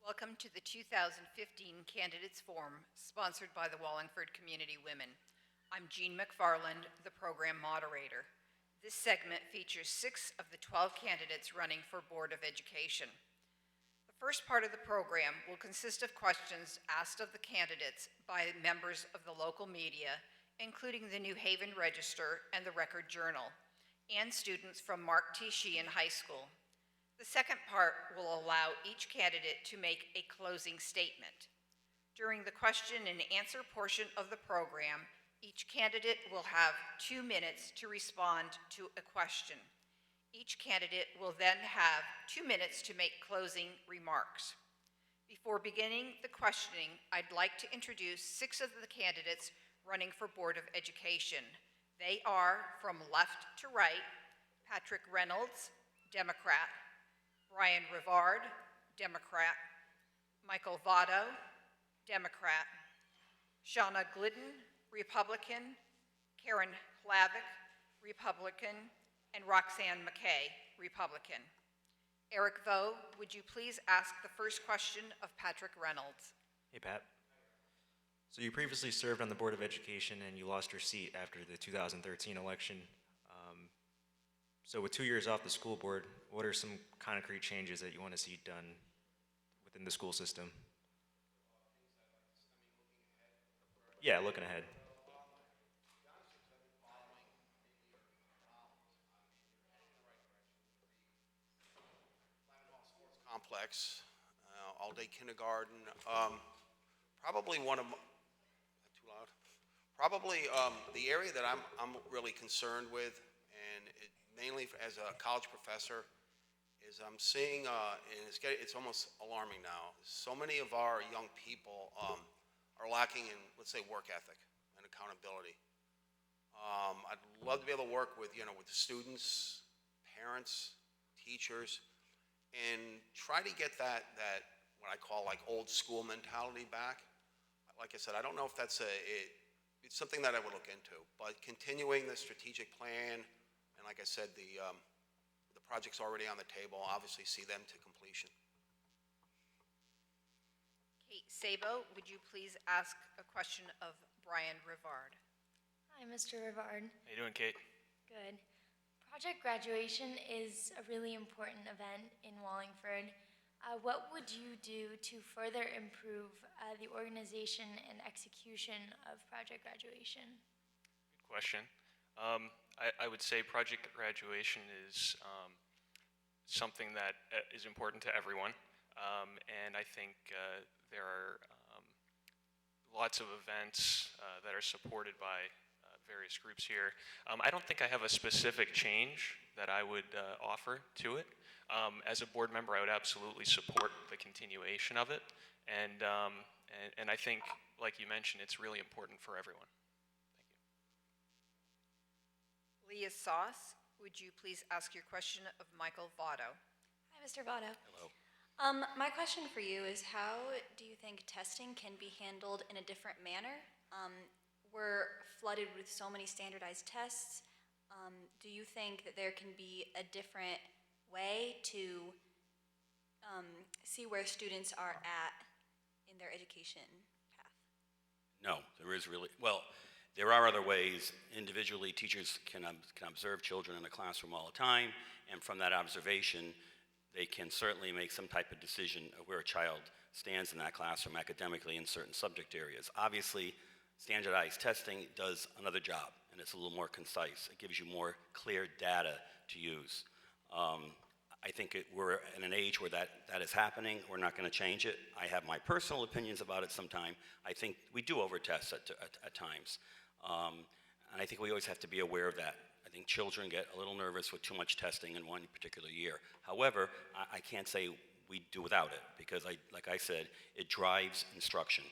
Welcome to the 2015 Candidates Forum, sponsored by the Wallingford Community Women. I'm Jean McFarland, the program moderator. This segment features 6 of the 12 candidates running for Board of Education. The first part of the program will consist of questions asked of the candidates by members of the local media, including the New Haven Register and the Record Journal, and students from Mark T. Sheehan High School. The second part will allow each candidate to make a closing statement. During the question and answer portion of the program, each candidate will have 2 minutes to respond to a question. Each candidate will then have 2 minutes to make closing remarks. Before beginning the questioning, I'd like to introduce 6 of the candidates running for Board of Education. They are, from left to right, Patrick Reynolds, Democrat; Brian Rivard, Democrat; Michael Votto, Democrat; Shauna Glidden, Republican; Karen Hlavik, Republican; and Roxanne McKay, Republican. Eric Vo, would you please ask the first question of Patrick Reynolds? Hey, Pat. So you previously served on the Board of Education and you lost your seat after the 2013 election. So with 2 years off the school board, what are some concrete changes that you want to see done within the school system? Yeah, looking ahead. Complex, all-day kindergarten. Probably one of too loud. Probably the area that I'm really concerned with, and mainly as a college professor, is I'm seeing, and it's almost alarming now. So many of our young people are lacking in, let's say, work ethic and accountability. I'd love to be able to work with with the students, parents, teachers, and try to get that what I call like old school mentality back. Like I said, I don't know if that's it's something that I would look into, but continuing the strategic plan, and like I said, the project's already on the table, obviously see them to completion. Kate Sabo, would you please ask a question of Brian Rivard? Hi, Mr. Rivard. How you doing, Kate? Good. Project graduation is a really important event in Wallingford. What would you do to further improve the organization and execution of project graduation? Good question. I would say project graduation is something that is important to everyone, and I think there are lots of events that are supported by various groups here. I don't think I have a specific change that I would offer to it. As a board member, I would absolutely support the continuation of it, and I think, like you mentioned, it's really important for everyone. Thank you. Leah Sauce, would you please ask your question of Michael Votto? Hi, Mr. Votto. Hello. My question for you is, how do you think testing can be handled in a different manner? We're flooded with so many standardized tests. Do you think that there can be a different way to see where students are at in their education path? No, there is really, well, there are other ways. Individually, teachers can observe children in a classroom all the time, and from that observation, they can certainly make some type of decision of where a child stands in that classroom academically in certain subject areas. Obviously, standardized testing does another job, and it's a little more concise. It gives you more clear data to use. I think we're in an age where that is happening. We're not going to change it. I have my personal opinions about it sometime. I think we do over-test at times. And I think we always have to be aware of that. I think children get a little nervous with too much testing in one particular year. However, I can't say we do without it, because like I said, it drives instruction.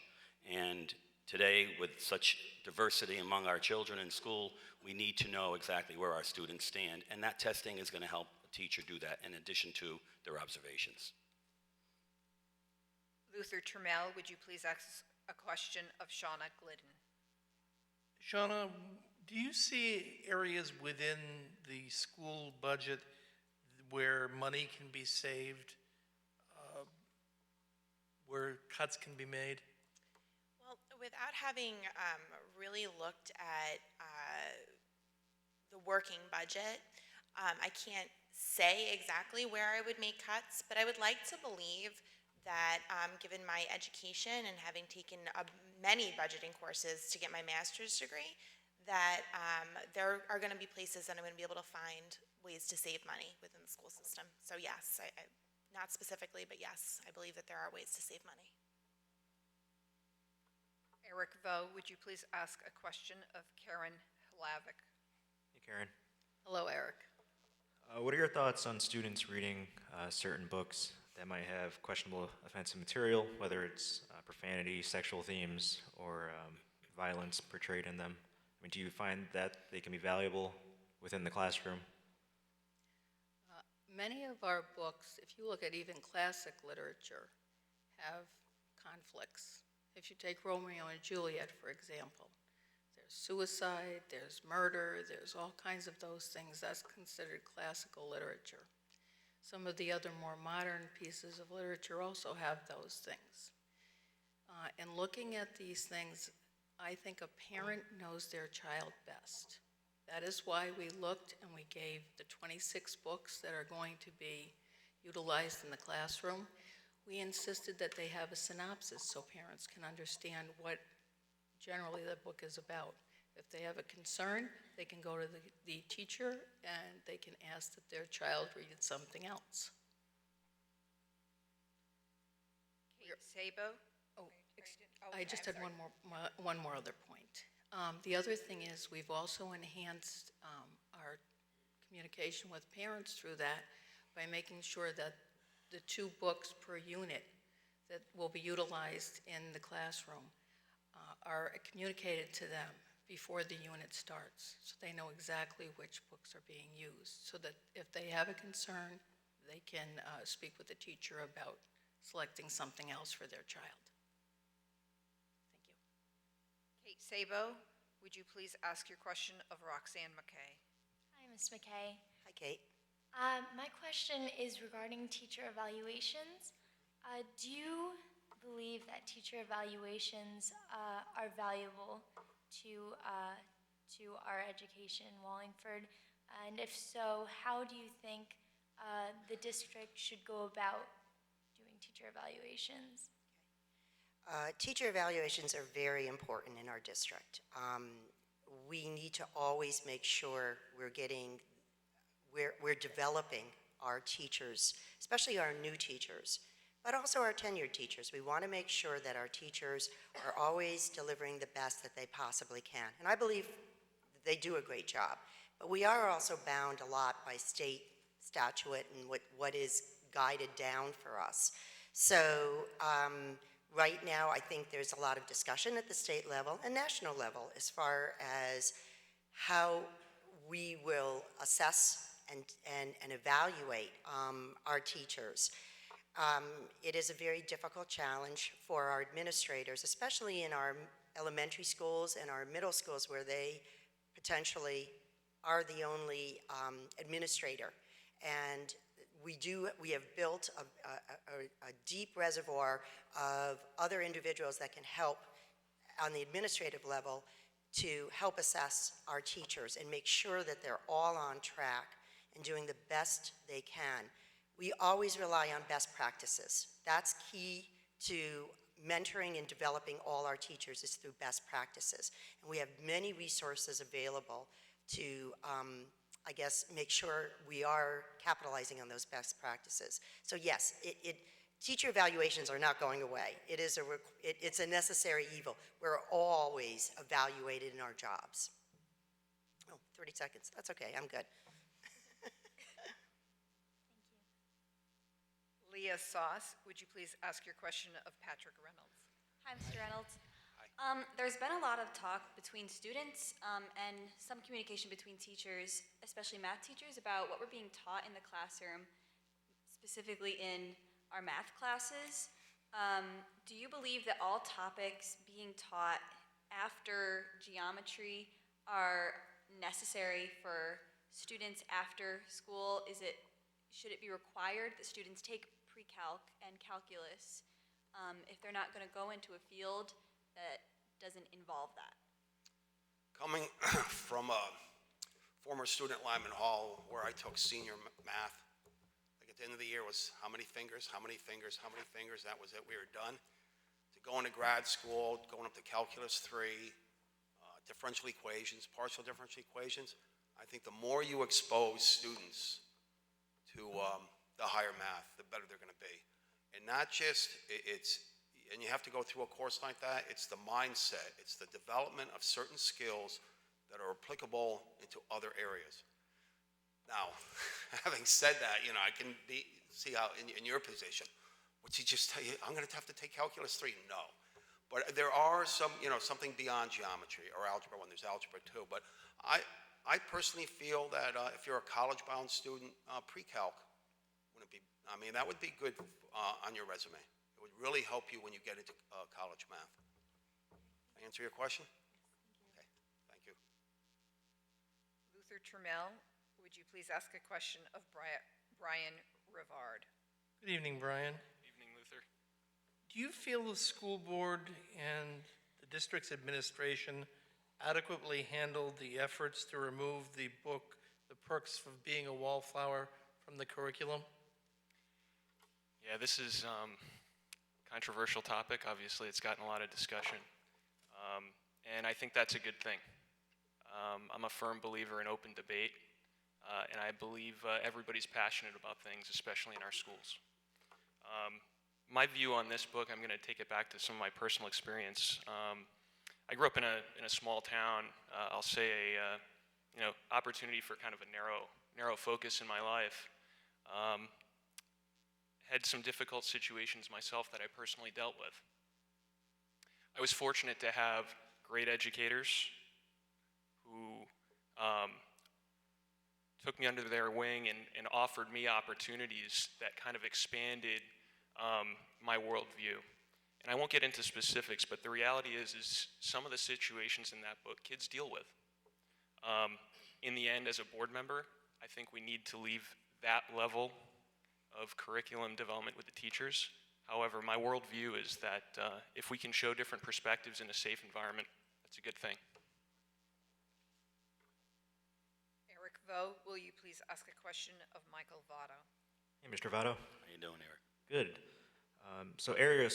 And today, with such diversity among our children in school, we need to know exactly where our students stand, and that testing is going to help a teacher do that in addition to their observations. Luther Trammell, would you please ask a question of Shauna Glidden? Shauna, do you see areas within the school budget where money can be saved where cuts can be made? Well, without having really looked at the working budget, I can't say exactly where I would make cuts, but I would like to believe that given my education and having taken many budgeting courses to get my master's degree, that there are going to be places that I'm going to be able to find ways to save money within the school system. So yes, not specifically, but yes, I believe that there are ways to save money. Eric Vo, would you please ask a question of Karen Hlavik? Hey, Karen. Hello, Eric. What are your thoughts on students reading certain books that might have questionable offensive material, whether it's profanity, sexual themes, or violence portrayed in them? I mean, do you find that they can be valuable within the classroom? Many of our books, if you look at even classic literature, have conflicts. If you take Romeo and Juliet, for example, there's suicide, there's murder, there's all kinds of those things. That's considered classical literature. Some of the other more modern pieces of literature also have those things. In looking at these things, I think a parent knows their child best. That is why we looked and we gave the 26 books that are going to be utilized in the classroom. We insisted that they have a synopsis so parents can understand what generally the book is about. If they have a concern, they can go to the teacher and they can ask that their child read something else. Kate Sabo? I just had one more other point. The other thing is we've also enhanced our communication with parents through that by making sure that the 2 books per unit that will be utilized in the classroom are communicated to them before the unit starts, so they know exactly which books are being used, so that if they have a concern, they can speak with the teacher about selecting something else for their child. Thank you. Kate Sabo, would you please ask your question of Roxanne McKay? Hi, Ms. McKay. Hi, Kate. My question is regarding teacher evaluations. Do you believe that teacher evaluations are valuable to our education in Wallingford? And if so, how do you think the district should go about doing teacher evaluations? Teacher evaluations are very important in our district. We need to always make sure we're developing our teachers, especially our new teachers, but also our tenured teachers. We want to make sure that our teachers are always delivering the best that they possibly can. And I believe they do a great job. But we are also bound a lot by state statute and what is guided down for us. So right now, I think there's a lot of discussion at the state level and national level as far as how we will assess and evaluate our teachers. It is a very difficult challenge for our administrators, especially in our elementary schools and our middle schools where they potentially are the only administrator. And we have built a deep reservoir of other individuals that can help on the administrative level to help assess our teachers and make sure that they're all on track and doing the best they can. We always rely on best practices. That's key to mentoring and developing all our teachers is through best practices. And we have many resources available to, I guess, make sure we are capitalizing on those best practices. So yes, teacher evaluations are not going away. It's a necessary evil. We're always evaluated in our jobs. Oh, 30 seconds. That's okay. I'm good. Leah Sauce, would you please ask your question of Patrick Reynolds? Hi, Mr. Reynolds. There's been a lot of talk between students and some communication between teachers, especially math teachers, about what we're being taught in the classroom, specifically in our math classes. Do you believe that all topics being taught after geometry are necessary for students after school? Should it be required that students take pre-calc and calculus if they're not going to go into a field that doesn't involve that? Coming from a former student at Lyman Hall where I took senior math, like at the end of the year was how many fingers, how many fingers, how many fingers, that was it, we were done. To go into grad school, going up to Calculus 3, differential equations, partial differential equations, I think the more you expose students to the higher math, the better they're going to be. And not just, and you have to go through a course like that, it's the mindset, it's the development of certain skills that are applicable into other areas. Now, having said that, I can see how in your position, would you just tell you, I'm going to have to take Calculus 3? No. But there are some, something beyond geometry or algebra 1, there's algebra 2. But I personally feel that if you're a college-bound student, pre-calc wouldn't be, that would be good on your resume. It would really help you when you get into college math. Did I answer your question? Okay, thank you. Luther Trammell, would you please ask a question of Brian Rivard? Good evening, Brian. Evening, Luther. Do you feel the school board and the district's administration adequately handled the efforts to remove the book, The Perks of Being a Wallflower, from the curriculum? Yeah, this is controversial topic. Obviously, it's gotten a lot of discussion, and I think that's a good thing. I'm a firm believer in open debate, and I believe everybody's passionate about things, especially in our schools. My view on this book, I'm going to take it back to some of my personal experience. I grew up in a small town. I'll say a opportunity for kind of a narrow focus in my life. Had some difficult situations myself that I personally dealt with. I was fortunate to have great educators who took me under their wing and offered me opportunities that kind of expanded my worldview. And I won't get into specifics, but the reality is some of the situations in that book kids deal with. In the end, as a board member, I think we need to leave that level of curriculum development with the teachers. However, my worldview is that if we can show different perspectives in a safe environment, that's a good thing. Eric Vo, will you please ask a question of Michael Votto? Hey, Mr. Votto. How you doing, Eric? Good. So area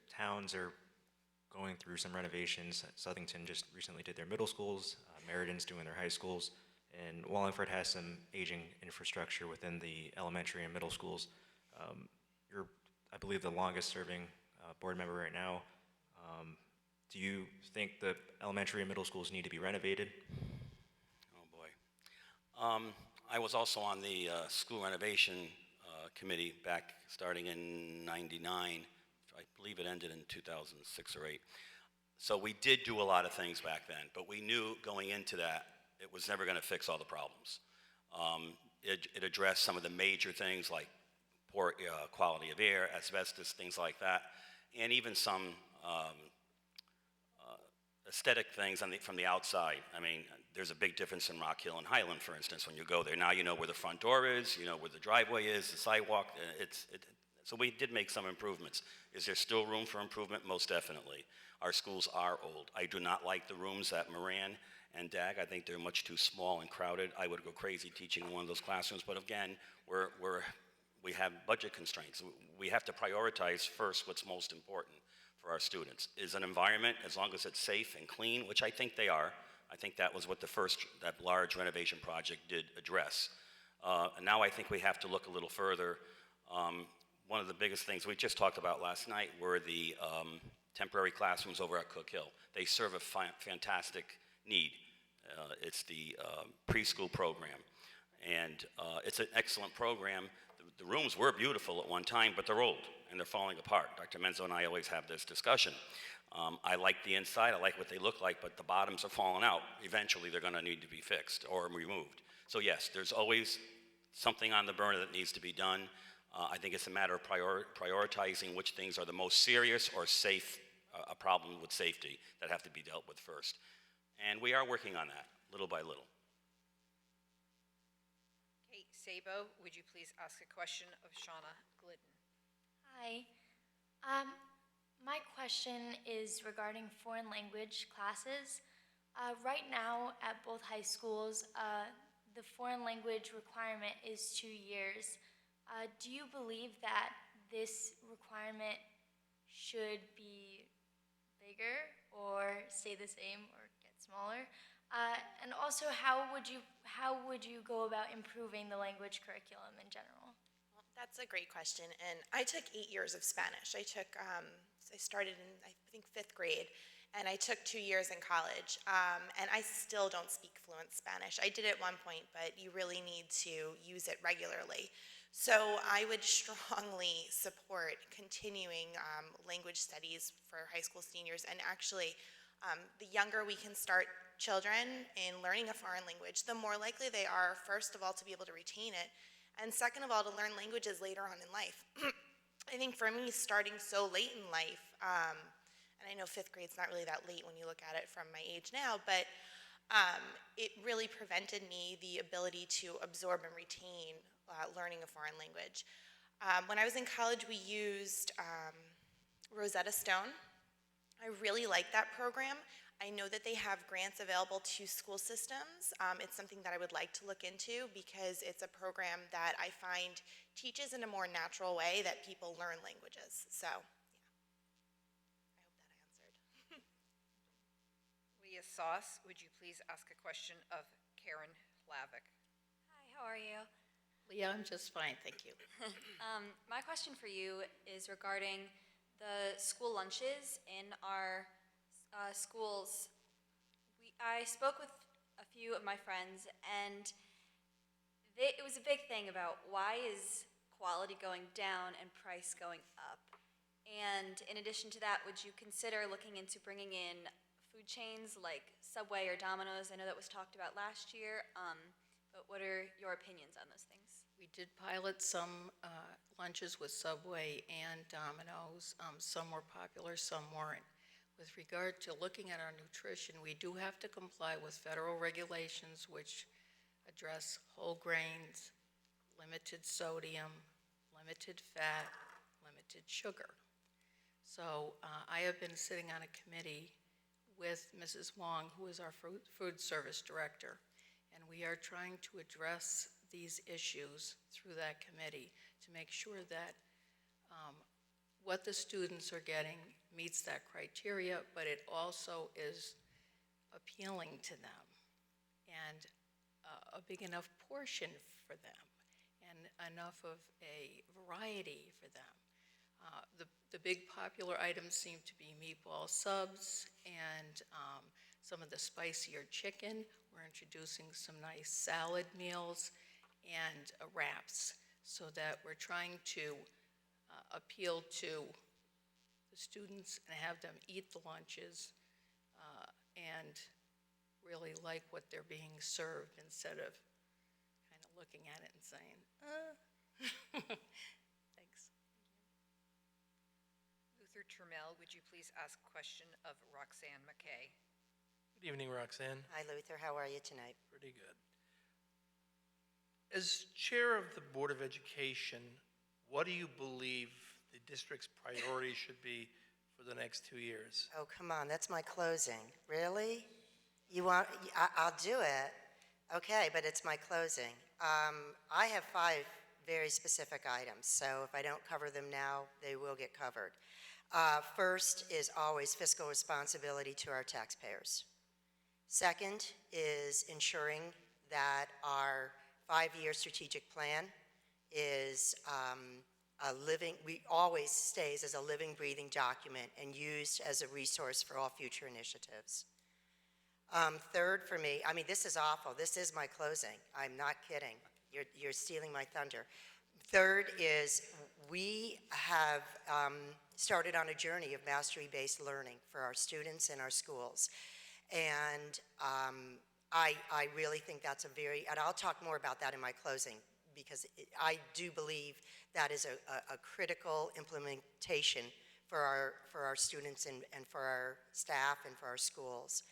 towns are going through some renovations. Southington just recently did their middle schools. Meriden doing their high schools. And Wallingford has some aging infrastructure within the elementary and middle schools. You're, I believe, the longest serving board member right now. Do you think the elementary and middle schools need to be renovated? Oh, boy. I was also on the school renovation committee back starting in '99. I believe it ended in 2006 or 8. So we did do a lot of things back then, but we knew going into that it was never going to fix all the problems. It addressed some of the major things like poor quality of air, asbestos, things like that, and even some aesthetic things from the outside. I mean, there's a big difference in Rock Hill and Highland, for instance, when you go there. Now you know where the front door is, you know where the driveway is, the sidewalk. So we did make some improvements. Is there still room for improvement? Most definitely. Our schools are old. I do not like the rooms at Moran and DAG. I think they're much too small and crowded. I would go crazy teaching in one of those classrooms, but again, we have budget constraints. We have to prioritize first what's most important for our students. Is an environment, as long as it's safe and clean, which I think they are. I think that was what that large renovation project did address. And now I think we have to look a little further. One of the biggest things we just talked about last night were the temporary classrooms over at Cook Hill. They serve a fantastic need. It's the preschool program. And it's an excellent program. The rooms were beautiful at one time, but they're old and they're falling apart. Dr. Menzo and I always have this discussion. I like the inside, I like what they look like, but the bottoms are falling out. Eventually they're gonna need to be fixed or removed. So yes, there's always something on the burner that needs to be done. I think it's a matter of prioritizing which things are the most serious or safe, a problem with safety that have to be dealt with first. And we are working on that, little by little. Kate Sabo, would you please ask a question of Shauna Glidden? Hi. question is regarding foreign language classes. Right now, at both high schools, the foreign language requirement is 2 years. Do you believe that this requirement should be bigger or stay the same or get smaller? And also, how would you go about improving the language curriculum in general? Well, that's a great question, and I took 8 years of Spanish. I started in, I think, 5th grade, and I took 2 years in college, and I still don't speak fluent Spanish. I did at one point, but you really need to use it regularly. So I would strongly support continuing language studies for high school seniors, and actually, the younger we can start children in learning a foreign language, the more likely they are, first of all, to be able to retain it, and second of all, to learn languages later on in life. I think for me, starting so late in life, and I know 5th grade's not really that late when you look at it from my age now, but it really prevented me the ability to absorb and retain learning a foreign language. When I was in college, we used Rosetta Stone. I really like that program. I know that they have grants available to school systems. It's something that I would like to look into because it's a program that I find teaches in a more natural way that people learn languages. So, yeah, I hope that answered. Leah Sauce, would you please ask a question of Karen Hlavik? Hi, how are you? Leah, I'm just fine, thank you. My question for you is regarding the school lunches in our schools. I spoke with a few of my friends, and it was a big thing about why is quality going down and price going up. And in addition to that, would you consider looking into bringing in food chains like Subway or Domino's? I know that was talked about last year, but what are your opinions on those things? We did pilot some lunches with Subway and Domino's. Some were popular, some weren't. With regard to looking at our nutrition, we do have to comply with federal regulations which address whole grains, limited sodium, limited fat, limited sugar. So I have been sitting on a committee with Mrs. Wong, who is our food service director, and we are trying to address these issues through that committee to make sure that what the students are getting meets that criteria, but it also is appealing to them and a big enough portion for them and enough of a variety for them. The big popular items seem to be meatball subs and some of the spicier chicken. We're introducing some nice salad meals and wraps so that we're trying to appeal to the students and have them eat the lunches and really like what they're being served instead of kind of looking at it and saying, Thanks. Luther Turmel, would you please ask a question of Roxanne McKay? Good evening, Roxanne. Hi, Luther. How are you tonight? Pretty good. As chair of the Board of Education, what do you believe the district's priorities should be for the next 2 years? Oh, come on, that's my closing. Really? I'll do it. Okay, but it's my closing. I have 5 very specific items, so if I don't cover them now, they will get covered. First is always fiscal responsibility to our taxpayers. Second is ensuring that our 5-year strategic plan is always stays as a living, breathing document and used as a resource for all future initiatives. Third for me, I mean, this is awful. This is my closing. I'm not kidding. You're stealing my thunder. Third is we have started on a journey of mastery-based learning for our students in our schools. And I really think that's and I'll talk more about that in my closing, because I do believe that is a critical implementation for our students and for our staff and for our schools.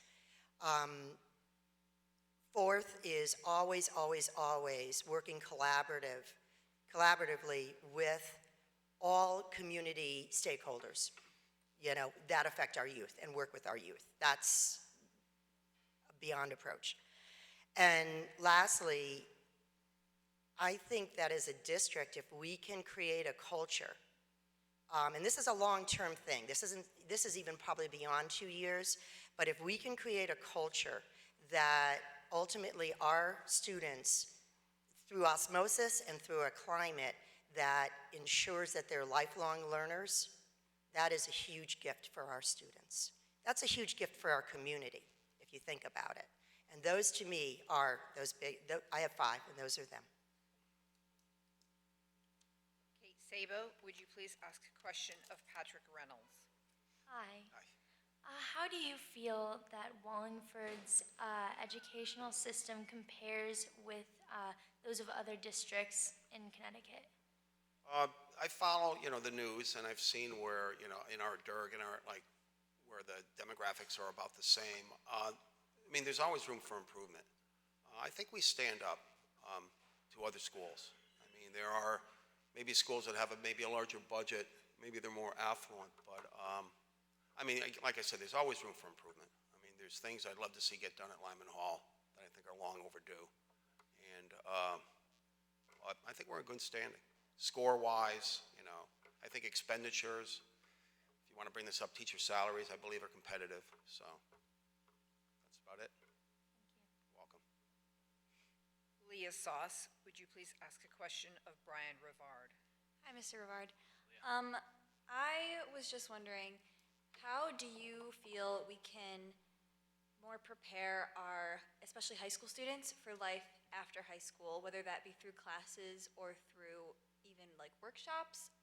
Fourth is always, always, always working collaboratively with all community stakeholders. that affect our youth and work with our youth. That's a beyond approach. And lastly, I think that as a district, if we can create a culture, and this is a long-term thing, this is even probably beyond 2 years, but if we can create a culture that ultimately our students, through osmosis and through a climate that ensures that they're lifelong learners, that is a huge gift for our students. That's a huge gift for our community, if you think about it. And those to me are those big, I have 5, and those are them. Kate Sabo, would you please ask a question of Patrick Reynolds? Hi. How do you feel that Wallingford's educational system compares with those of other districts in Connecticut? I follow, the news, and I've seen where, in our DERG and where the demographics are about the same. There's always room for improvement. I think we stand up to other schools. There are maybe schools that have maybe a larger budget, maybe they're more affluent, but, like I said, there's always room for improvement. There's things I'd love to see get done at Lyman Hall that I think are long overdue. And I think we're in good standing. Score-wise, I think expenditures, if you want to bring this up, teacher salaries, I believe are competitive, so that's about it. Welcome. Leah Sauce, would you please ask a question of Brian Rivard? Hi, Mr. Rivard. I was just wondering, how do you feel we can more prepare our, especially high school students, for life after high school, whether that be through classes or through even like workshops,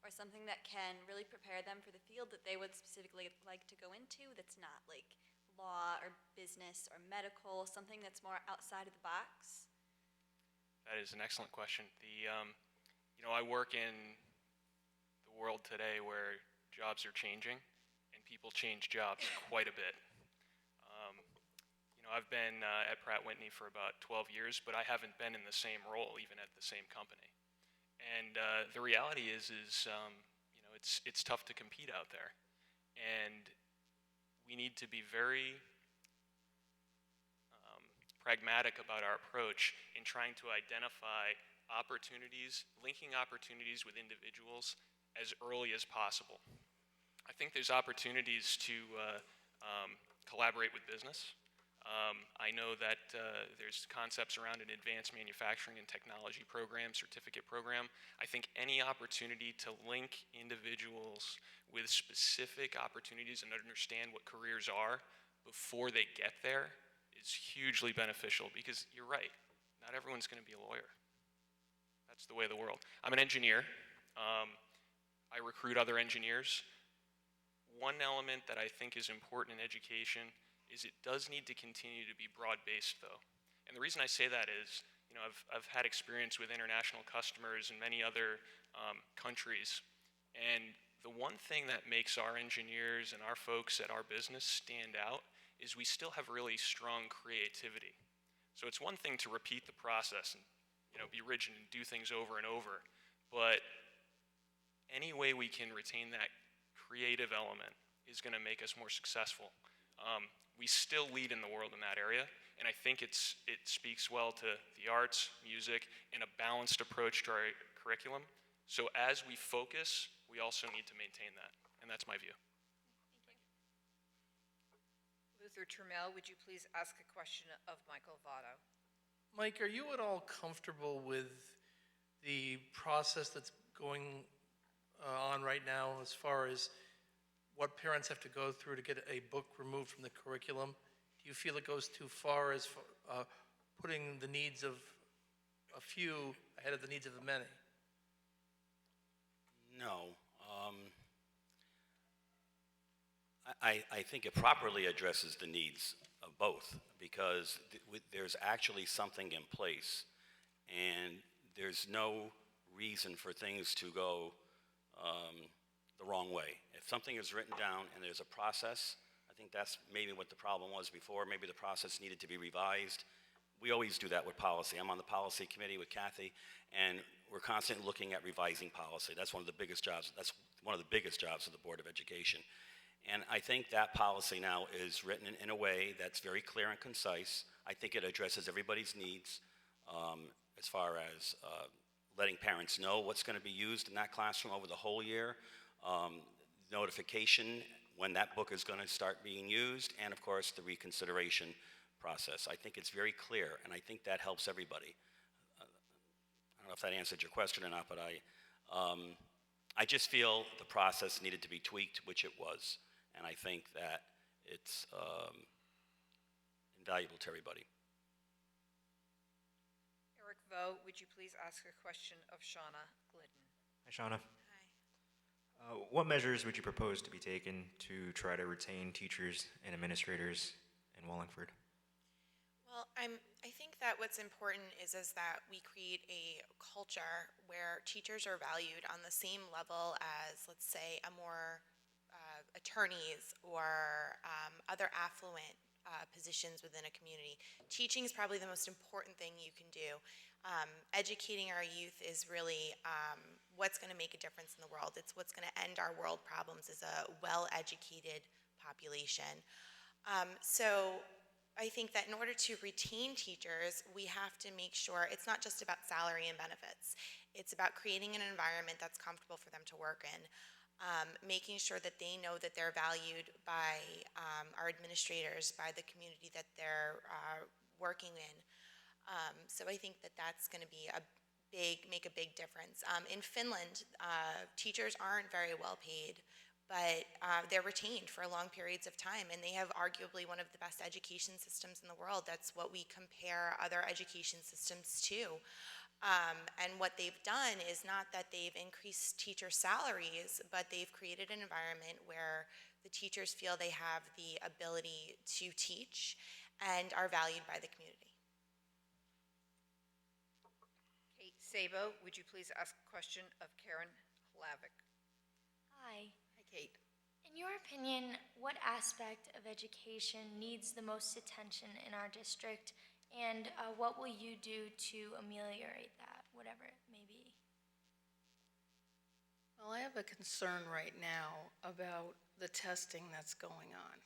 or something that can really prepare them for the field that they would specifically like to go into that's not like law or business or medical, something that's more outside of the box? That is an excellent question. I work in the world today where jobs are changing and people change jobs quite a bit. I've been at Pratt Whitney for about 12 years, but I haven't been in the same role, even at the same company. And the reality is it's tough to compete out there. And we need to be very pragmatic about our approach in trying to identify opportunities, linking opportunities with individuals as early as possible. I think there's opportunities to collaborate with business. I know that there's concepts around an advanced manufacturing and technology program, certificate program. I think any opportunity to link individuals with specific opportunities and understand what careers are before they get there is hugely beneficial, because you're right, not everyone's going to be a lawyer. That's the way of the world. I'm an engineer. I recruit other engineers. One element that I think is important in education is it does need to continue to be broad-based, though. And the reason I say that is, I've had experience with international customers in many other countries, and the one thing that makes our engineers and our folks at our business stand out is we still have really strong creativity. So it's one thing to repeat the process and be rigid and do things over and over, but any way we can retain that creative element is going to make us more successful. We still lead in the world in that area, and I think it speaks well to the arts, music, and a balanced approach to our curriculum. So as we focus, we also need to maintain that, and that's my view. Thank you. Luther Trammell, would you please ask a question of Michael Votto? Mike, are you at all comfortable with the process that's going on right now as far as what parents have to go through to get a book removed from the curriculum? Do you feel it goes too far as putting the needs of a few ahead of the needs of the many? No. I think it properly addresses the needs of both, because there's actually something in place, and there's no reason for things to go the wrong way. If something is written down and there's a process, I think that's maybe what the problem was before. Maybe the process needed to be revised. we always do that with policy. I'm on the policy committee with Kathy, and we're constantly looking at revising policy. That's one of the biggest jobs. That's one of the biggest jobs of the Board of Education. And I think that policy now is written in a way that's very clear and concise. I think it addresses everybody's needs as far as letting parents know what's going to be used in that classroom over the whole year, notification when that book is going to start being used, and of course the reconsideration process. I think it's very clear, and I think that helps everybody. I don't know if that answered your question or not, but I just feel the process needed to be tweaked, which it was, and I think that it's invaluable to everybody. Eric Vo, would you please ask a question of Shauna Glidden? Hi, Shauna. Hi. What measures would you propose to be taken to try to retain teachers and administrators in Wallingford? Well, I think that what's important is that we create a culture where teachers are valued on the same level as, let's say, a more attorneys or other affluent positions within a community. Teaching is probably the most important thing you can do. Educating our youth is really what's going to make a difference in the world. It's what's going to end our world problems as a well-educated population. So I think that in order to retain teachers, we have to make sure it's not just about salary and benefits. It's about creating an environment that's comfortable for them to work in. Making sure that they know that they're valued by our administrators, by the community that they're working in. So I think that that's going to be make a big difference. In Finland, teachers aren't very well paid, but they're retained for long periods of time, and they have arguably one of the best education systems in the world. That's what we compare other education systems to. And what they've done is not that they've increased teacher salaries, but they've created an environment where the teachers feel they have the ability to teach and are valued by the community. Kate Sabo, would you please ask a question of Karen Hlavik? Hi. Hi, Kate. In your opinion, what aspect of education needs the most attention in our district, and what will you do to ameliorate that, whatever it may be? Well, I have a concern right now about the testing that's going on.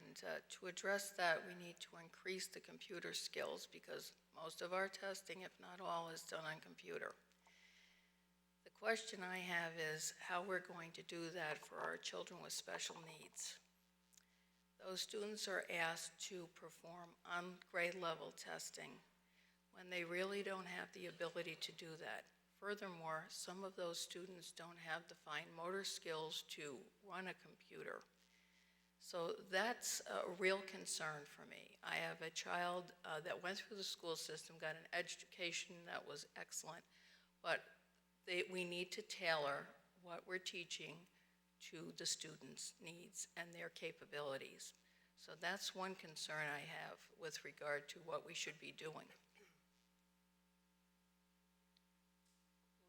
And to address that, we need to increase the computer skills because most of our testing, if not all, is done on computer. The question I have is how we're going to do that for our children with special needs. Those students are asked to perform on grade level testing when they really don't have the ability to do that. Furthermore, some of those students don't have the fine motor skills to run a computer. So that's a real concern for me. I have a child that went through the school system, got an education that was excellent, but we need to tailor what we're teaching to the students' needs and their capabilities. So that's one concern I have with regard to what we should be doing.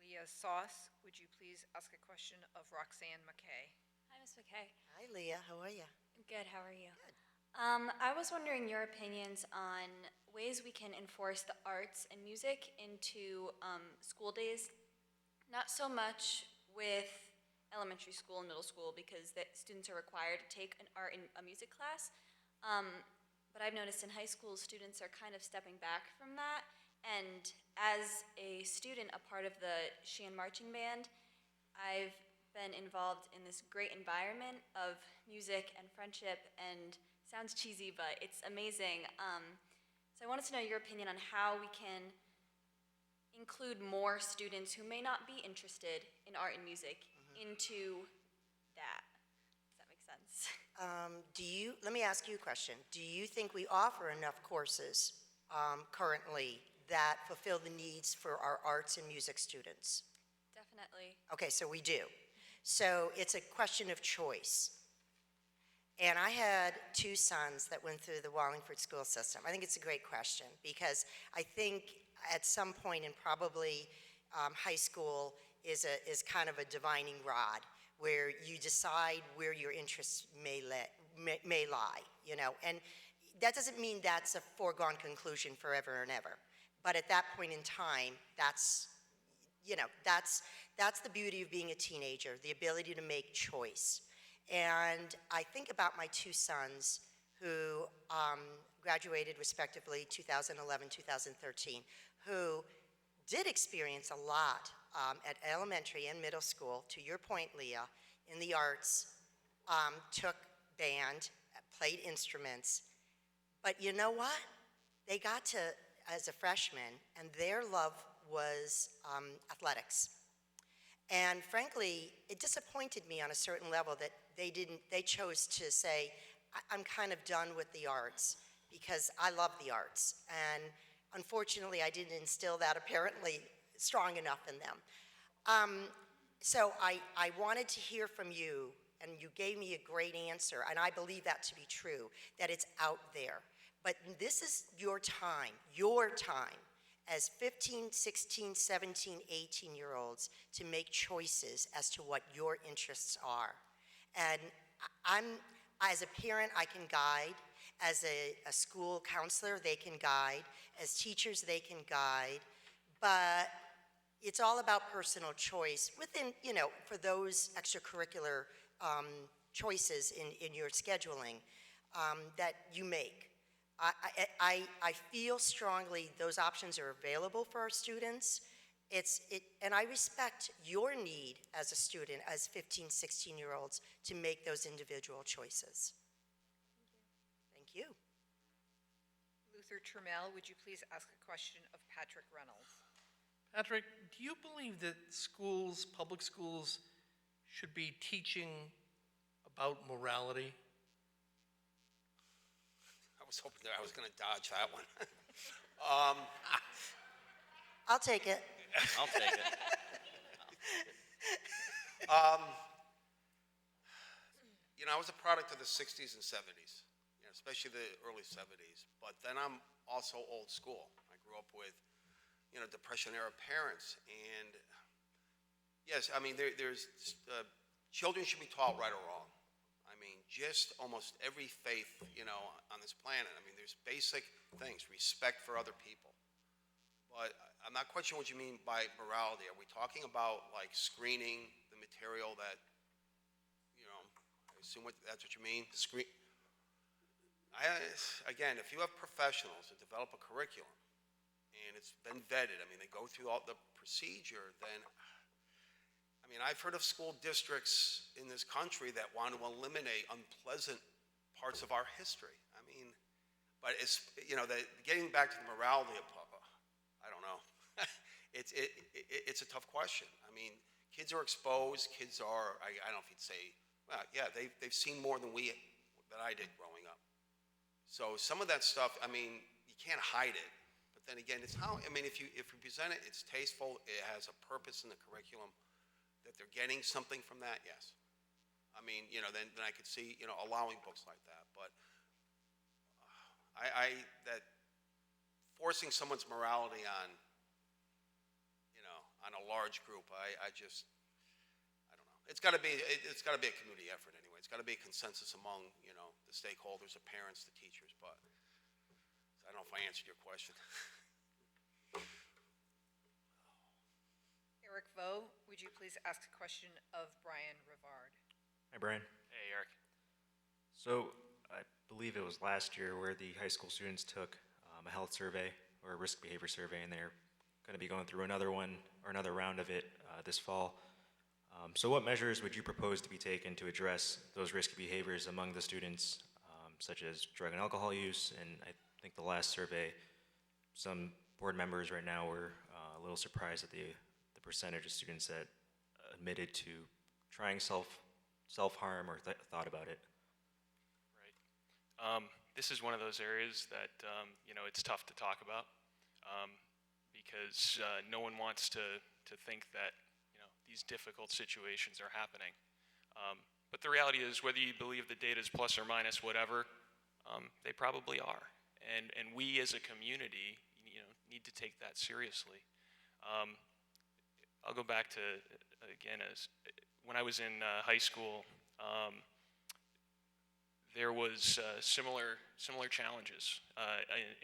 Leah Sauce, would you please ask a question of Roxanne McKay? Hi, Ms. McKay. Hi, Leah. How are you? Good, how are you? I was wondering your opinions on ways we can enforce the arts and music into school days. Not so much with elementary school and middle school because the students are required to take an art and a music class. But I've noticed in high school, students are kind of stepping back from that. And as a student, a part of the Sheehan Marching Band, I've been involved in this great environment of music and friendship, and sounds cheesy, but it's amazing. So I wanted to know your opinion on how we can include more students who may not be interested in art and music into that. Does that make sense? Let me ask you a question. Do you think we offer enough courses currently that fulfill the needs for our arts and music students? Definitely. Okay, so we do. So it's a question of choice. And I had two sons that went through the Wallingford school system. I think it's a great question because I think at some point in probably high school is kind of a divining rod where you decide where your interests may lie, you know. And that doesn't mean that's a foregone conclusion forever and ever. But at that point in time, that's, you know, that's the beauty of being a teenager, the ability to make choice. And I think about my two sons who graduated respectively 2011, 2013, who did experience a lot at elementary and middle school, to your point, Leah, in the arts, took band, played instruments. But you know what? They got to, as a freshman, and their love was athletics. And frankly, it disappointed me on a certain level that they chose to say, I'm kind of done with the arts because I love the arts. And unfortunately, I didn't instill that apparently strong enough in them. So I wanted to hear from you, and you gave me a great answer, and I believe that to be true, that it's out there. But this is your time as 15, 16, 17, 18-year-olds to make choices as to what your interests are. And as a parent, I can guide. As a school counselor, they can guide. As teachers, they can guide. But it's all about personal choice within, you know, for those extracurricular choices in your scheduling that you make. I feel strongly those options are available for our students. And I respect your need as a student, as 15, 16-year-olds, to make those individual choices. Thank you. Luther Trammell, would you please ask a question of Patrick Reynolds? Patrick, do you believe that schools, public schools, should be teaching about morality? I was hoping that I was going to dodge that one. I'll take it. I'll take it. You know, I was a product of the 60s and 70s, you know, especially the early 70s. But then I'm also old school. I grew up with, you know, Depression-era parents. And yes, I mean, there's children should be taught right or wrong. I mean, just almost every faith, you know, on this planet. I mean, there's basic things, respect for other people. But I'm not quite sure what you mean by morality. Are we talking about, like, screening the material that, you know, I assume that's what you mean? Again, if you have professionals that develop a curriculum and it's been vetted, I mean, they go through all the procedure, then, I mean, I've heard of school districts in this country that want to eliminate unpleasant parts of our history. I mean, but it's, you know, getting back to the morality of, I don't know. It's a tough question. I mean, kids are exposed. Kids are, I don't know if you'd say, well, yeah, they've seen more than I did growing up. So some of that stuff, I mean, you can't hide it. But then again, it's how, I mean, if you present it, it's tasteful, it has a purpose in the curriculum, that they're getting something from that, yes. I mean, you know, then I could see, you know, allowing books like that. But that forcing someone's morality on, you know, on a large group, I don't know. It's got to be a community effort anyway. It's got to be a consensus among, you know, the stakeholders, the parents, the teachers. But I don't know if I answered your question. Eric Vo, would you please ask a question of Brian Rivard? Hi, Brian. Hey, Eric. So I believe it was last year where the high school students took a health survey or a risk behavior survey, and they're going to be going through another one or another round of it this fall. So what measures would you propose to be taken to address those risky behaviors among the students, such as drug and alcohol use? And I think the last survey, some board members right now were a little surprised at the percentage of students that admitted to trying self-harm or thought about it. Right. This is one of those areas that, you know, it's tough to talk about because no one wants to think that, you know, these difficult situations are happening. But the reality is, whether you believe the data is plus or minus whatever, they probably are. And we as a community, you know, need to take that seriously. I'll go back to, again, as when I was in high school, there was similar challenges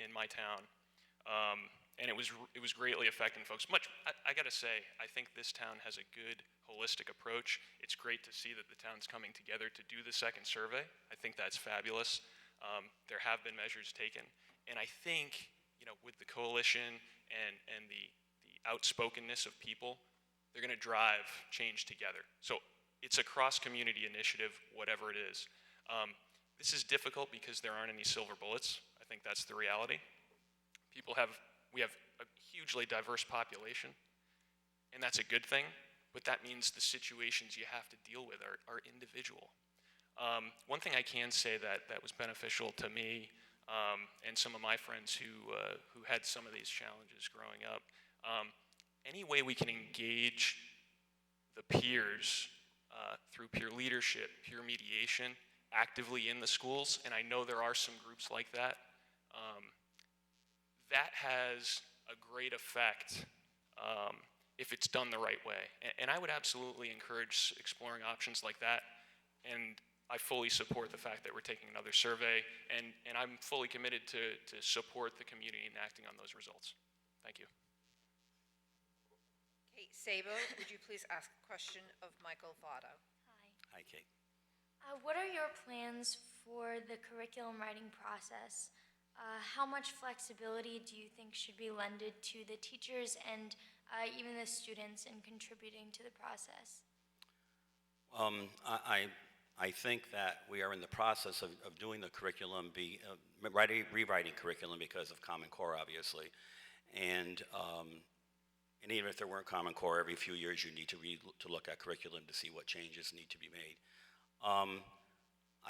in my town, and it was greatly affecting folks. I got to say, I think this town has a good holistic approach. It's great to see that the town's coming together to do the second survey. I think that's fabulous. There have been measures taken, and I think with the coalition and the outspokenness of people, they're going to drive change together. So it's a cross-community initiative, whatever it is. This is difficult because there aren't any silver bullets. I think that's the reality. We have a hugely diverse population, and that's a good thing, but that means the situations you have to deal with are individual. One thing I can say that was beneficial to me and some of my friends who had some of these challenges growing up, any way we can engage the peers through peer leadership, peer mediation, actively in the schools, and I know there are some groups like that, that has a great effect if it's done the right way. And I would absolutely encourage exploring options like that, and I fully support the fact that we're taking another survey, and I'm fully committed to support the community in acting on those results. Thank you. Kate Sabo, would you please ask a question of Michael Votto? Hi, Kate. What are your plans for the curriculum writing process? How much flexibility do you think should be lended to the teachers and even the students in contributing to the process? I think that we are in the process of doing the curriculum, rewriting curriculum because of Common Core, obviously. And even if there weren't Common Core, every few years you need to look at curriculum to see what changes need to be made.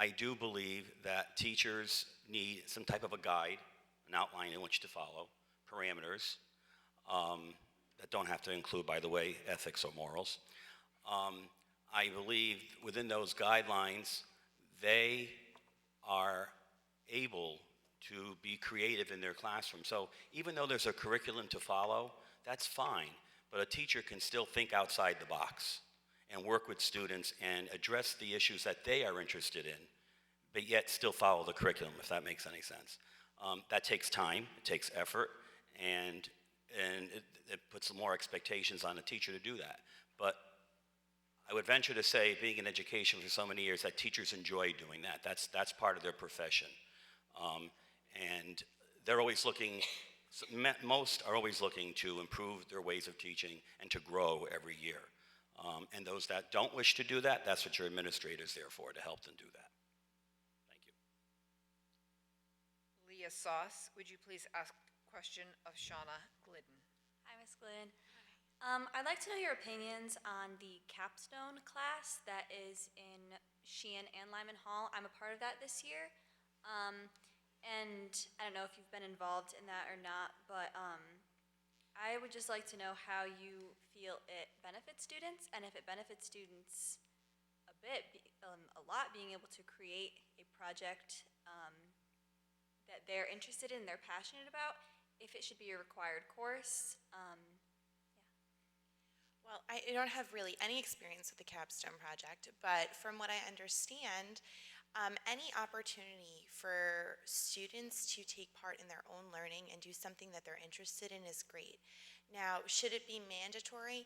I do believe that teachers need some type of a guide, an outline in which to follow, parameters that don't have to include, by the way, ethics or morals. I believe within those guidelines, they are able to be creative in their classroom. So even though there's a curriculum to follow, that's fine, but a teacher can still think outside the box and work with students and address the issues that they are interested in, but yet still follow the curriculum, if that makes any sense. That takes time, it takes effort, and it puts more expectations on a teacher to do that. But I would venture to say, being in education for so many years, that teachers enjoy doing that. That's part of their profession. And they're always looking, most are always looking to improve their ways of teaching and to grow every year. And those that don't wish to do that, that's what your administrator is there for, to help them do that. Thank you. Leah Sauce, would you please ask a question of Shauna Glidden? Hi, Ms. Glidden. I'd like to know your opinions on the capstone class that is in Sheehan and Lyman Hall. I'm a part of that this year. And I don't know if you've been involved in that or not, but I would just like to know how you feel it benefits students, and if it benefits students a lot, being able to create a project that they're interested in, they're passionate about, if it should be a required course. Well, I don't have really any experience with the capstone project, but from what I understand, any opportunity for students to take part in their own learning and do something that they're interested in is great. Now, should it be mandatory?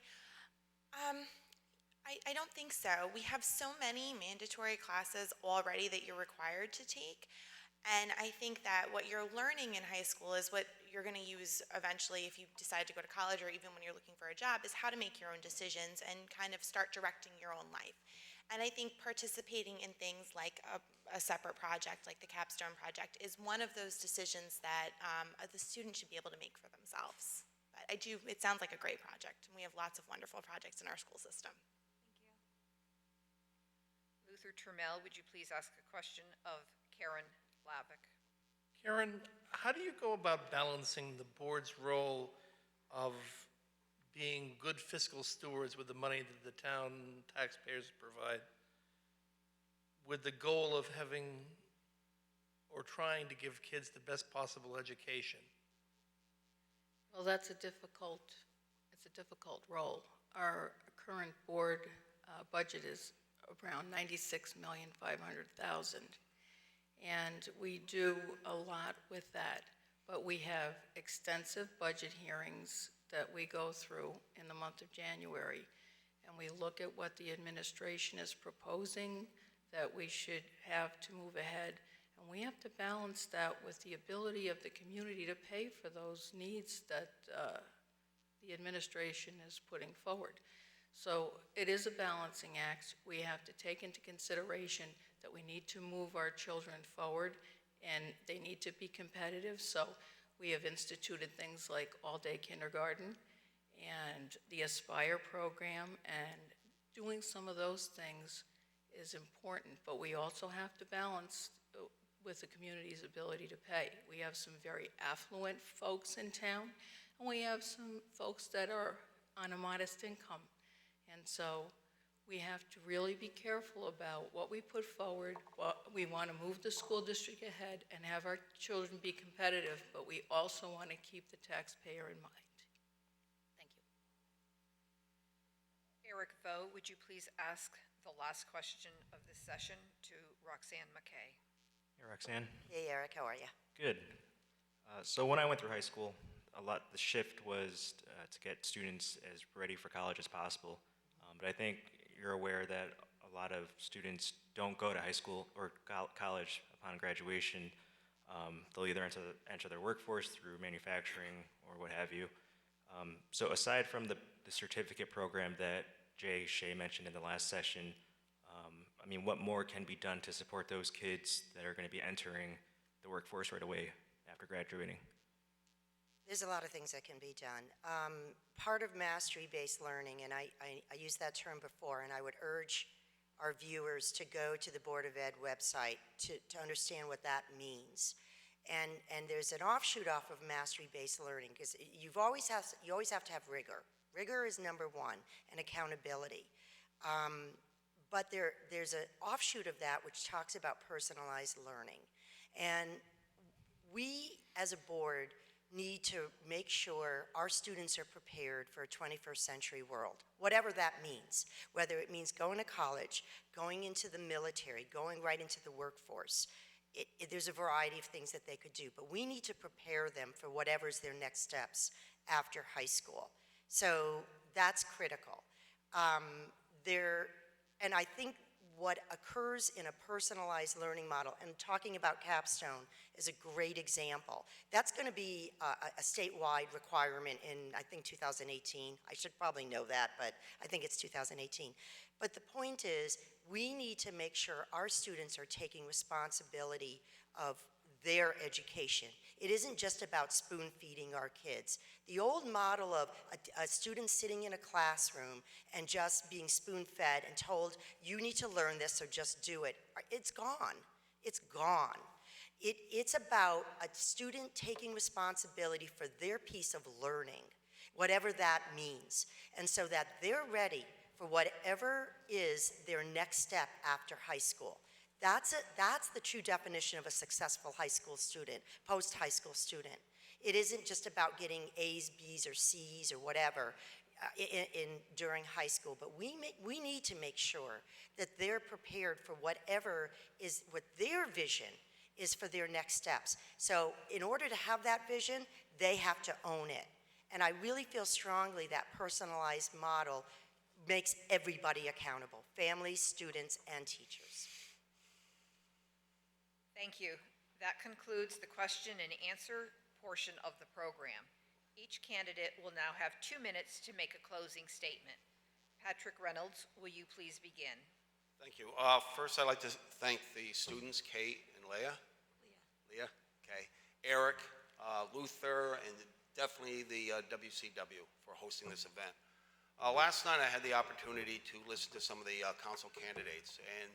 I don't think so. We have so many mandatory classes already that you're required to take. And I think that what you're learning in high school is what you're going to use eventually if you decide to go to college, or even when you're looking for a job, is how to make your own decisions and kind of start directing your own life. And I think participating in things like a separate project like the capstone project is one of those decisions that the student should be able to make for themselves. But it sounds like a great project, and we have lots of wonderful projects in our school system. Thank you. Luther Turmel, would you please ask a question of Karen Lavick? Karen, how do you go about balancing the board's role of being good fiscal stewards with the money that the town taxpayers provide with the goal of having or trying to give kids the best possible education? Well, it's a difficult role. Our current board budget is around $96,500,000. and we do a lot with that. But we have extensive budget hearings that we go through in the month of January, and we look at what the administration is proposing that we should have to move ahead, and we have to balance that with the ability of the community to pay for those needs that the administration is putting forward. So it is a balancing act. We have to take into consideration that we need to move our children forward, and they need to be competitive. So we have instituted things like all-day kindergarten and the Aspire program, and doing some of those things is important, but we also have to balance with the community's ability to pay. We have some very affluent folks in town, and we have some folks that are on a modest income. And so we have to really be careful about what we put forward. We want to move the school district ahead and have our children be competitive, but we also want to keep the taxpayer in mind. Thank you. Eric Vo, would you please ask the last question of this session to Roxanne McKay? Hey, Roxanne. Hey, Eric, how are you? Good. So when I went through high school, the shift was to get students as ready for college as possible. But I think you're aware that a lot of students don't go to high school or college upon graduation. They'll either enter their workforce through manufacturing or what have you. So aside from the certificate program that Jay Shea mentioned in the last session, I mean, what more can be done to support those kids that are going to be entering the workforce right away after graduating? There's a lot of things that can be done. Part of mastery-based learning, and I used that term before, and I would urge our viewers to go to the Board of Ed website to understand what that means. And there's an offshoot off of mastery-based learning, because you always have to have rigor. Rigor is number one, and accountability. But there's an offshoot of that which talks about personalized learning. And we, as a board, need to make sure our students are prepared for a 21st century world, whatever that means, whether it means going to college, going into the military, going right into the workforce. There's a variety of things that they could do, but we need to prepare them for whatever's their next steps after high school. So that's critical. And I think what occurs in a personalized learning model, and talking about Capstone is a great example. That's going to be a statewide requirement in, I think, 2018. I should probably know that, but I think it's 2018. But the point is, we need to make sure our students are taking responsibility of their education. It isn't just about spoon feeding our kids. The old model of a student sitting in a classroom and just being spoon fed and told, you need to learn this, so just do it, it's gone. It's gone. It's about a student taking responsibility for their piece of learning, whatever that means, and so that they're ready for whatever is their next step after high school. That's the true definition of a successful high school student, post-high school student. It isn't just about getting A's, B's, or C's, or whatever during high school, but we need to make sure that they're prepared for whatever is what their vision is for their next steps. So in order to have that vision, they have to own it. And I really feel strongly that personalized model makes everybody accountable, families, students, and teachers. Thank you. That concludes the question and answer portion of the program. Each candidate will now have 2 minutes to make a closing statement. Patrick Reynolds, will you please begin? Thank you. First, I'd like to thank the students, Kate and Leah. Leah, okay. Eric, Luther, and definitely the WCW for hosting this event. Last night, I had the opportunity to listen to some of the council candidates, and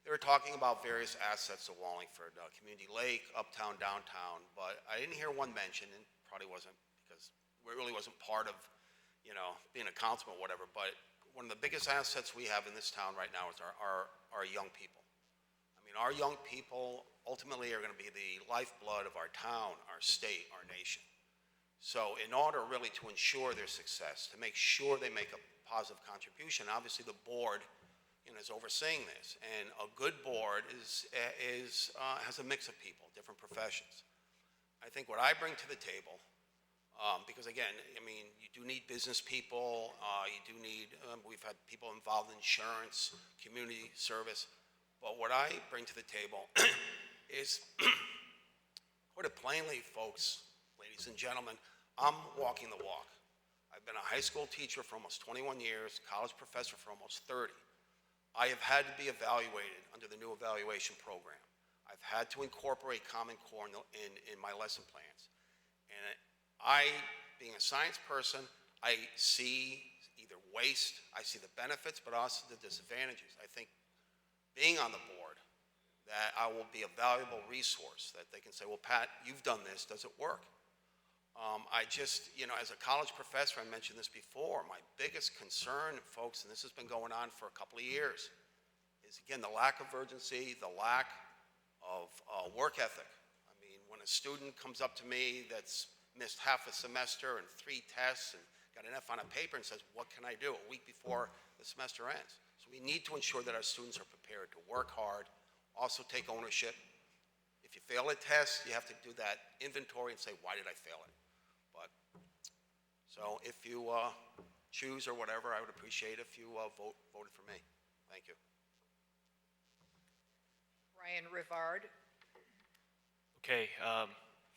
they were talking about various assets of Wallingford, Community Lake, uptown, downtown, but I didn't hear one mention, and probably wasn't because it really wasn't part of, being a councilman or whatever, but one of the biggest assets we have in this town right now is our young people. I mean, our young people ultimately are going to be the lifeblood of our town, our state, our nation. So in order really to ensure their success, to make sure they make a positive contribution, obviously the board, is overseeing this. And a good board has a mix of people, different professions. I think what I bring to the table, because again, I mean, you do need business people, you do need, we've had people involved in insurance, community service, but what I bring to the table is, put it plainly, folks, ladies and gentlemen, I'm walking the walk. I've been a high school teacher for almost 21 years, college professor for almost 30. I have had to be evaluated under the new evaluation program. I've had to incorporate Common Core in my lesson plans. And I, being a science person, I see either waste, I see the benefits, but also the disadvantages. I think being on the board, that I will be a valuable resource, that they can say, well, Pat, you've done this, does it work? I just, as a college professor, I mentioned this before, my biggest concern, folks, and this has been going on for a couple of years, is again, the lack of urgency, the lack of work ethic. I mean, when a student comes up to me that's missed half a semester and 3 tests and got an F on a paper and says, what can I do a week before the semester ends? So we need to ensure that our students are prepared to work hard, also take ownership. If you fail a test, you have to do that inventory and say, why did I fail it? So if you choose or whatever, I would appreciate if you voted for me. Thank you. Ryan Rivard. Okay,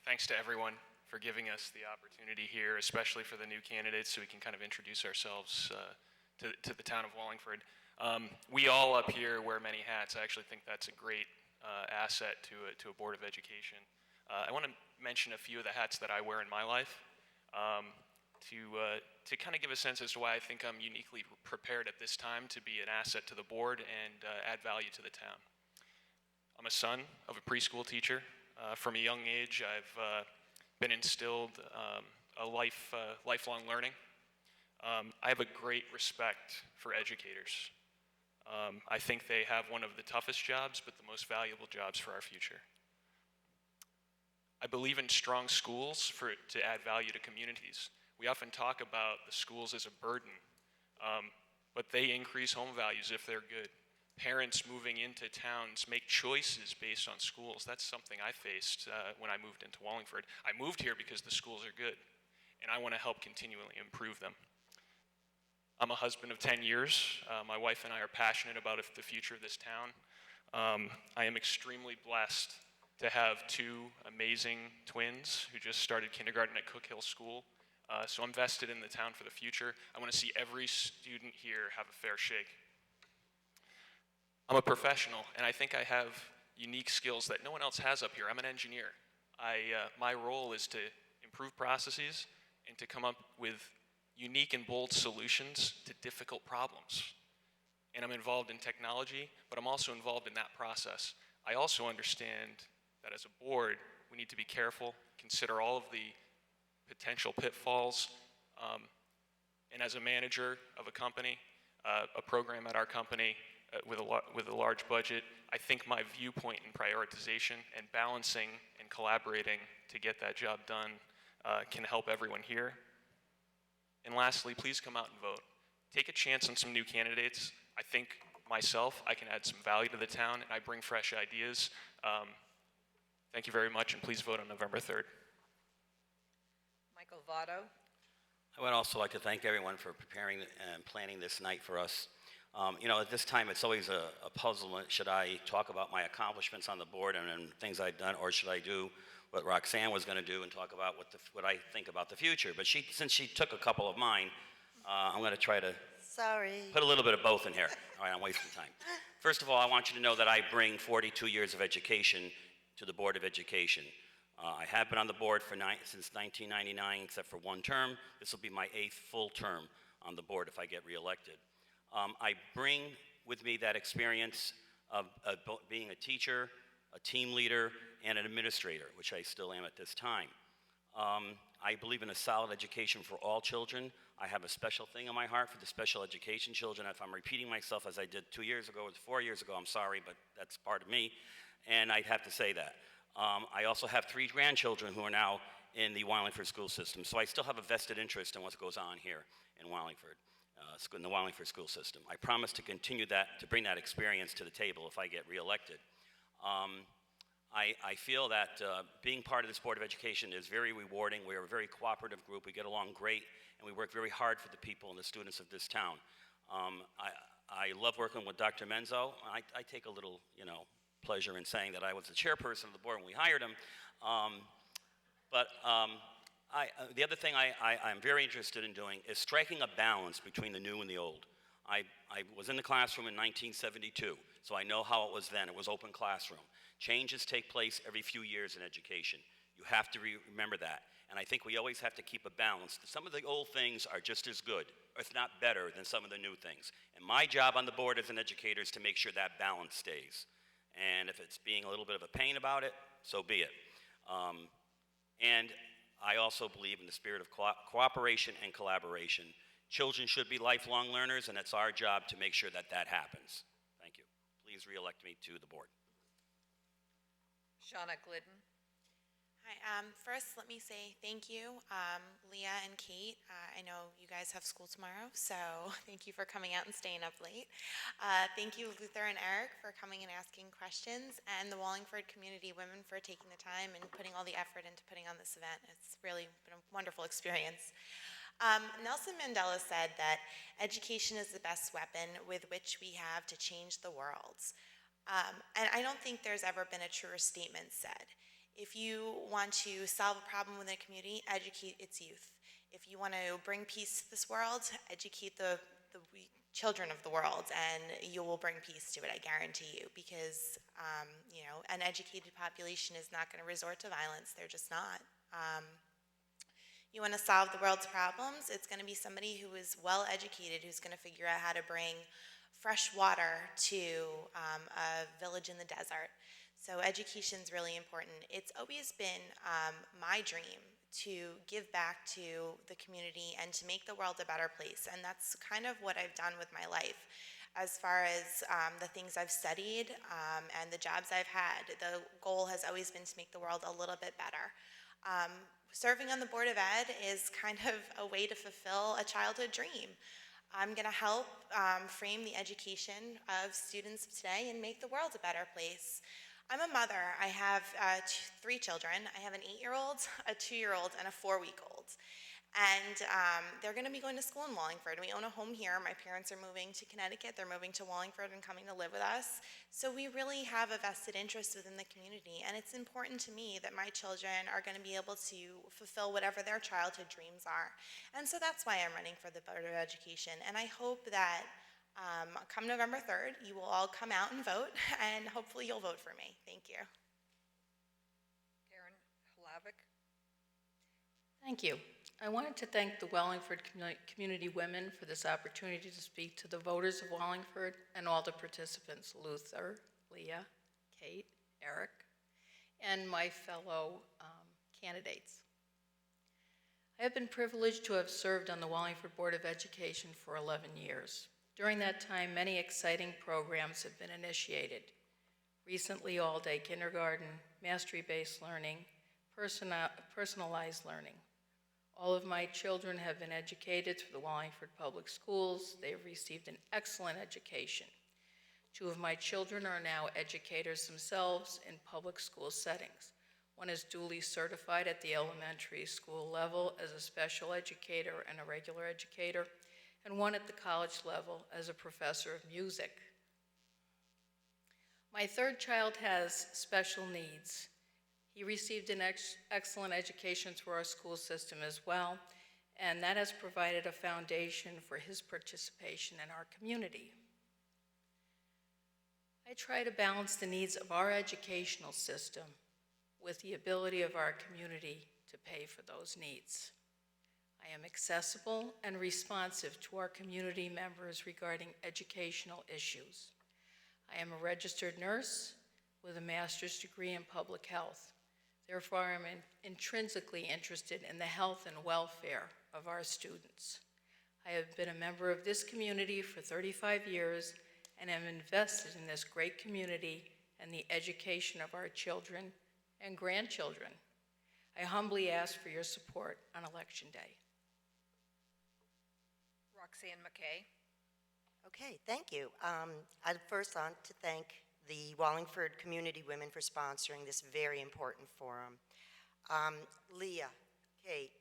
thanks to everyone for giving us the opportunity here, especially for the new candidates, so we can kind of introduce ourselves to the town of Wallingford. We all up here wear many hats. I actually think that's a great asset to a Board of Education. I want to mention a few of the hats that I wear in my life. To kind of give a sense as to why I think I'm uniquely prepared at this time to be an asset to the board and add value to the town. I'm a son of a preschool teacher. From a young age, I've been instilled a lifelong learning. I have a great respect for educators. I think they have one of the toughest jobs, but the most valuable jobs for our future. I believe in strong schools to add value to communities. We often talk about the schools as a burden, but they increase home values if they're good. Parents moving into towns make choices based on schools. That's something I faced when I moved into Wallingford. I moved here because the schools are good, and I want to help continually improve them. I'm a husband of 10 years. My wife and I are passionate about the future of this town. I am extremely blessed to have 2 amazing twins who just started kindergarten at Cook Hill School. So I'm vested in the town for the future. I want to see every student here have a fair shake. I'm a professional, and I think I have unique skills that no one else has up here. I'm an engineer. My role is to improve processes and to come up with unique and bold solutions to difficult problems. And I'm involved in technology, but I'm also involved in that process. I also understand that as a board, we need to be careful, consider all of the potential pitfalls, and as a manager of a company, a program at our company with a large budget, I think my viewpoint in prioritization and balancing and collaborating to get that job done can help everyone here. And lastly, please come out and vote. Take a chance on some new candidates. I think myself, I can add some value to the town, and I bring fresh ideas. Thank you very much, and please vote on November 3rd. Michael Votto. I would also like to thank everyone for preparing and planning this night for us. At this time, it's always a puzzlement. Should I talk about my accomplishments on the board and things I've done, or should I do what Roxanne was going to do and talk about what I think about the future? But since she took a couple of mine, I'm going to try to put a little bit of both in here. All right, I'm wasting time. First of all, I want you to know that I bring 42 years of education to the Board of Education. I have been on the board since 1999, except for one term. This will be my 8th full term on the board if I get reelected. I bring with me that experience of being a teacher, a team leader, and an administrator, which I still am at this time. I believe in a solid education for all children. I have a special thing in my heart for the special education children. If I'm repeating myself as I did 2 years ago or 4 years ago, I'm sorry, but that's part of me, and I have to say that. I also have 3 grandchildren who are now in the Wallingford school system, so I still have a vested interest in what goes on here in Wallingford. in the Wallingford school system. I promise to continue that, to bring that experience to the table if I get reelected. I feel that being part of this Board of Education is very rewarding. We are a very cooperative group. We get along great, and we work very hard for the people and the students of this town. I love working with Dr. Menzo. I take a little, pleasure in saying that I was the chairperson of the board when we hired him. The other thing I'm very interested in doing is striking a balance between the new and the old. I was in the classroom in 1972, so I know how it was then. It was open classroom. Changes take place every few years in education. You have to remember that. And I think we always have to keep a balance. Some of the old things are just as good, if not better, than some of the new things. And my job on the board as an educator is to make sure that balance stays. And if it's being a little bit of a pain about it, so be it. And I also believe in the spirit of cooperation and collaboration. Children should be lifelong learners, and it's our job to make sure that that happens. Thank you. Please re-elect me to the board. Shauna Glidden. Hi, first let me say thank you, Leah and Kate. I know you guys have school tomorrow, so thank you for coming out and staying up late. Thank you, Luther and Eric, for coming and asking questions, and the Wallingford Community Women for taking the time and putting all the effort into putting on this event. It's really been a wonderful experience. Nelson Mandela said that education is the best weapon with which we have to change the world. And I don't think there's ever been a truer statement said. If you want to solve a problem within a community, educate its youth. If you want to bring peace to this world, educate the children of the world, and you will bring peace to it, I guarantee you, because an educated population is not going to resort to violence. They're just not. You want to solve the world's problems, it's going to be somebody who is well educated, who's going to figure out how to bring fresh water to a village in the desert. So education's really important. It's always been my dream to give back to the community and to make the world a better place, and that's kind of what I've done with my life. As far as the things I've studied and the jobs I've had, the goal has always been to make the world a little bit better. Serving on the Board of Ed is kind of a way to fulfill a childhood dream. I'm going to help frame the education of students today and make the world a better place. I'm a mother. I have 3 children. I have an 8-year-old, a 2-year-old, and a 4-week-old. And they're going to be going to school in Wallingford. We own a home here. My parents are moving to Connecticut. They're moving to Wallingford and coming to live with us. So we really have a vested interest within the community. And it's important to me that my children are going to be able to fulfill whatever their childhood dreams are. And so that's why I'm running for the Board of Education. And I hope that come November 3rd, you will all come out and vote, and hopefully you'll vote for me. Thank you. Karen Hlavik. Thank you. I wanted to thank the Wallingford Community Women for this opportunity to speak to the voters of Wallingford and all the participants, Luther, Leah, Kate, Eric, and my fellow candidates. I have been privileged to have served on the Wallingford Board of Education for 11 years. During that time, many exciting programs have been initiated. Recently, all-day kindergarten, mastery-based learning, personalized learning. All of my children have been educated through the Wallingford Public Schools. They have received an excellent education. 2 of my children are now educators themselves in public school settings. One is duly certified at the elementary school level as a special educator and a regular educator, and one at the college level as a professor of music. My 3rd child has special needs. He received an excellent education through our school system as well, and that has provided a foundation for his participation in our community. I try to balance the needs of our educational system with the ability of our community to pay for those needs. I am accessible and responsive to our community members regarding educational issues. I am a registered nurse with a master's degree in public health. Therefore, I am intrinsically interested in the health and welfare of our students. I have been a member of this community for 35 years and am invested in this great community and the education of our children and grandchildren. I humbly ask for your support on Election Day. Roxanne McKay. Okay, thank you. I'd first want to thank the Wallingford Community Women for sponsoring this very important forum. Leah, Kate,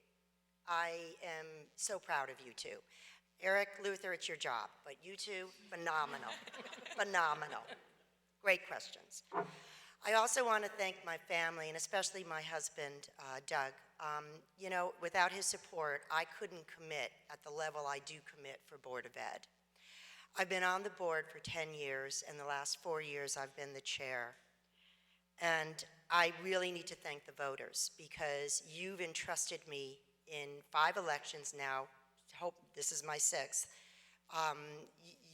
I am so proud of you two. Eric, Luther, it's your job, but you two, phenomenal, phenomenal. Great questions. I also want to thank my family, and especially my husband, Doug. You know, without his support, I couldn't commit at the level I do commit for Board of Ed. I've been on the board for 10 years, and the last 4 years I've been the chair. And I really need to thank the voters because you've entrusted me in 5 elections now. Hope this is my 6th.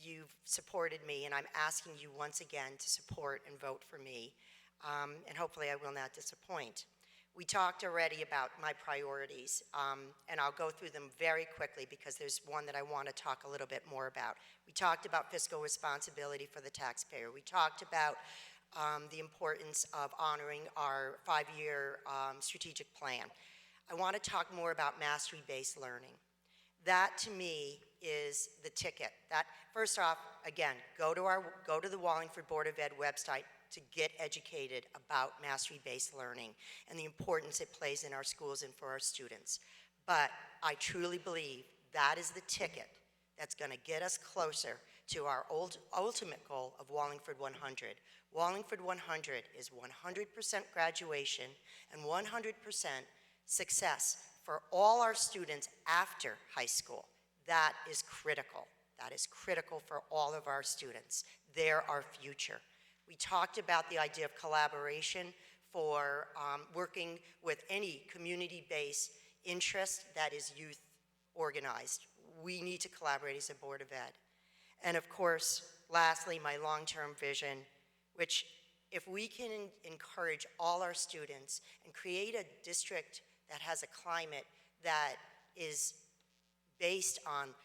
You've supported me, and I'm asking you once again to support and vote for me. And hopefully I will not disappoint. We talked already about my priorities, and I'll go through them very quickly because there's one that I want to talk a little bit more about. We talked about fiscal responsibility for the taxpayer. We talked about the importance of honoring our 5-year strategic plan. I want to talk more about mastery-based learning. That, to me, is the ticket. That, first off, again, go to the Wallingford Board of Ed website to get educated about mastery-based learning and the importance it plays in our schools and for our students. But I truly believe that is the ticket that's going to get us closer to our ultimate goal of Wallingford 100. Wallingford 100 is 100% graduation and 100% success for all our students after high school. That is critical. That is critical for all of our students. They're our future. We talked about the idea of collaboration for working with any community-based interest that is youth organized. We need to collaborate as a Board of Ed. And of course, lastly, my long-term vision, which if we can encourage all our students and create a district that has a climate that is based on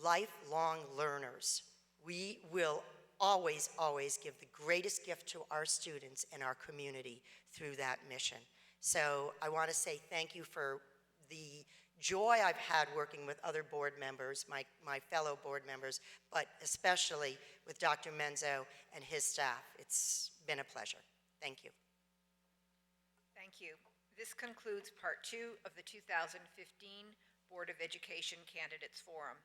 lifelong learners, we will always, always give the greatest gift to our students and our community through that mission. So I want to say thank you for the joy I've had working with other board members, my fellow board members, but especially with Dr. Menzo and his staff. It's been a pleasure. Thank you. Thank you. This concludes Part 2 of the 2015 Board of Education Candidates Forum.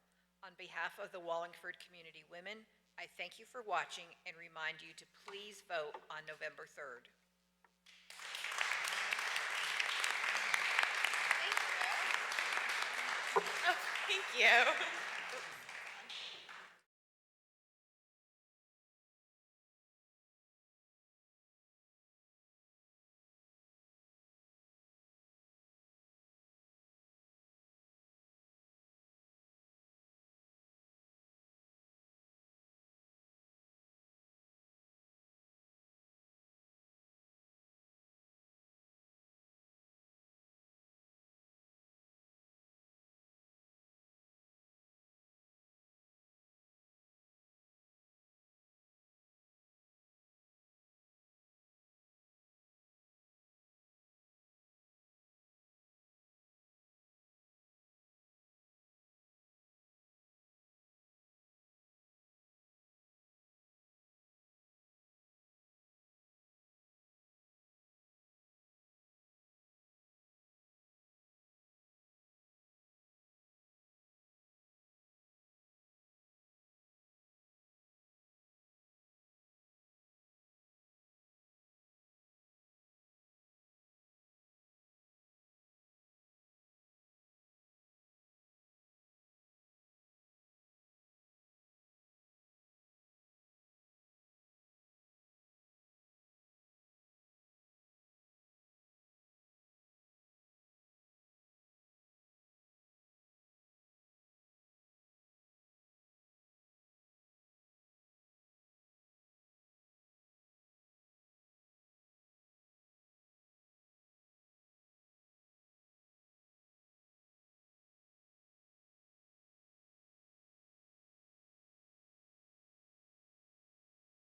On behalf of the Wallingford Community Women, I thank you for watching and remind you to please vote on November 3rd. Thank you.